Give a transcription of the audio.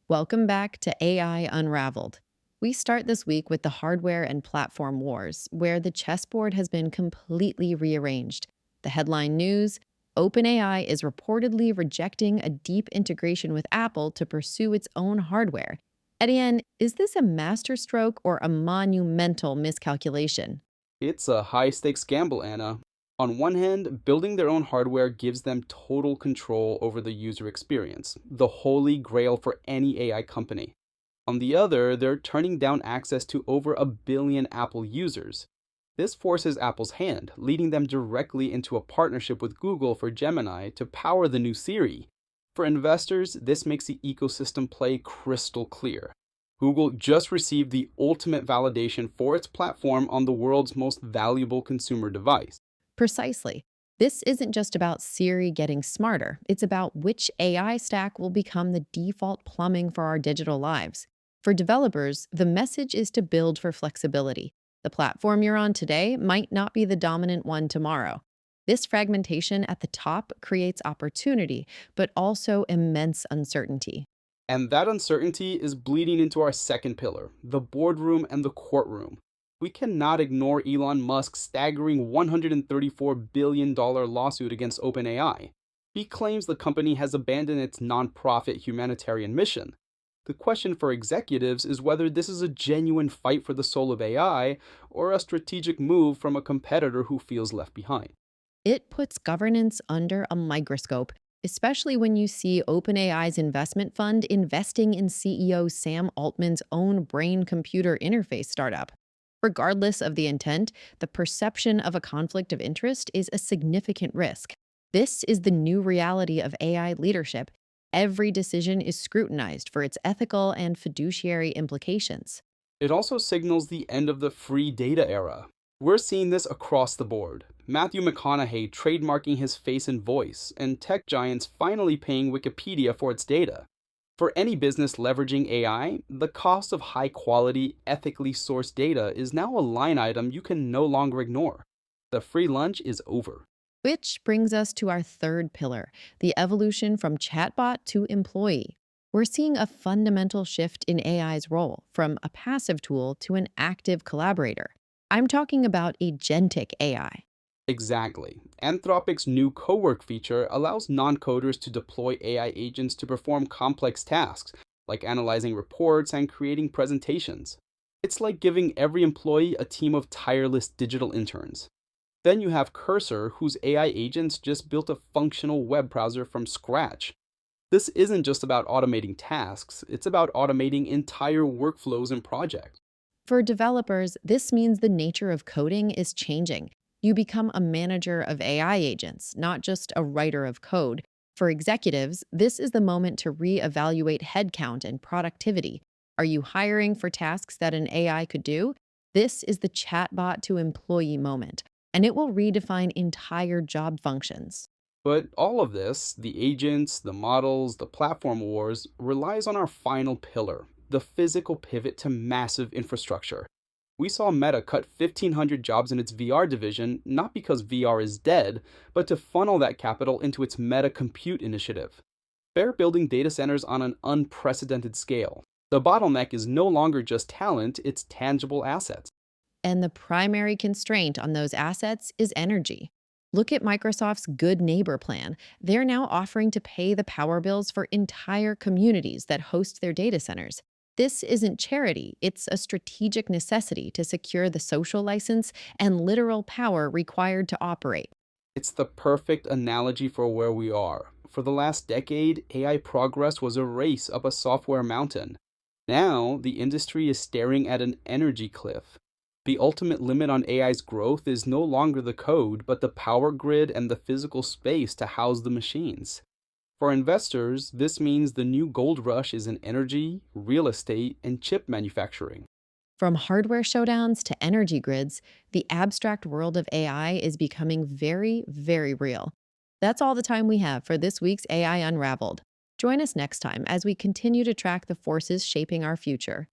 Welcome back to AI Unraveled. We start this week with the hardware and platform wars, where the chessboard has been completely rearranged. The headline news: OpenAI is reportedly rejecting a deep integration with Apple to pursue its own hardware. Etienne, is this a masterstroke or a monumental miscalculation? It's a high stakes gamble, Anna. On one hand, building their own hardware gives them total control over the user experience, the holy grail for any AI company. On the other, they're turning down access to over a billion Apple users. This forces Apple's hand, leading them directly into a partnership with Google for Gemini to power the new Siri. For investors, this makes the ecosystem play crystal clear. Google just received the ultimate validation for its platform on the world's most valuable consumer device. Precisely. This isn't just about Siri getting smarter, it's about which AI stack will become the default plumbing for our digital lives. For developers, the message is to build for flexibility. The platform you're on today might not be the dominant one tomorrow. This fragmentation at the top creates opportunity, but also immense uncertainty. And that uncertainty is bleeding into our second pillar, the boardroom and the courtroom. We cannot ignore Elon Musk's staggering $134 billion lawsuit against OpenAI. He claims the company has abandoned its nonprofit humanitarian mission. The question for executives is whether this is a genuine fight for the soul of AI or a strategic move from a competitor who feels left behind. It puts governance under a microscope, especially when you see OpenAI's investment fund investing in CEO Sam Altman's own brain computer interface startup. Regardless of the intent, the perception of a conflict of interest is a significant risk. This is the new reality of AI leadership. Every decision is scrutinized for its ethical and fiduciary implications. It also signals the end of the free data era. We're seeing this across the board. Matthew McConaughey trademarking his face and voice, and tech giants finally paying Wikipedia for its data. For any business leveraging AI, the cost of high quality, ethically sourced data is now a line item you can no longer ignore. The free lunch is over. Which brings us to our third pillar, the evolution from chatbot to employee. We're seeing a fundamental shift in AI's role from a passive tool to an active collaborator. I'm talking about agentic AI. Exactly. Anthropic's new Cowork feature allows non coders to deploy AI agents to perform complex tasks, like analyzing reports and creating presentations. It's like giving every employee a team of tireless digital interns. Then you have Cursor, whose AI agents just built a functional web browser from scratch. This isn't just about automating tasks, it's about automating entire workflows and projects. For developers, this means the nature of coding is changing. You become a manager of AI agents, not just a writer of code. For executives, this is the moment to reevaluate headcount and productivity. Are you hiring for tasks that an AI could do? This is the chatbot to employee moment, and it will redefine entire job functions. But all of this, the agents, the models, the platform wars, relies on our final pillar, the physical pivot to massive infrastructure. We saw Meta cut 1,500 jobs in its VR division, not because VR is dead, but to funnel that capital into its Meta Compute initiative. They're building data centers on an unprecedented scale. The bottleneck is no longer just talent, it's tangible assets. And the primary constraint on those assets is energy. Look at Microsoft's Good Neighbor plan. They're now offering to pay the power bills for entire communities that host their data centers. This isn't charity, it's a strategic necessity to secure the social license and literal power required to operate. It's the perfect analogy for where we are. For the last decade, AI progress was a race up a software mountain. Now, the industry is staring at an energy cliff. The ultimate limit on AI's growth is no longer the code, but the power grid and the physical space to house the machines. For investors, this means the new gold rush is in energy, real estate, and chip manufacturing. From hardware showdowns to energy grids, the abstract world of AI is becoming very, very real. That's all the time we have for this week's AI Unraveled. Join us next time as we continue to track the forces shaping our future.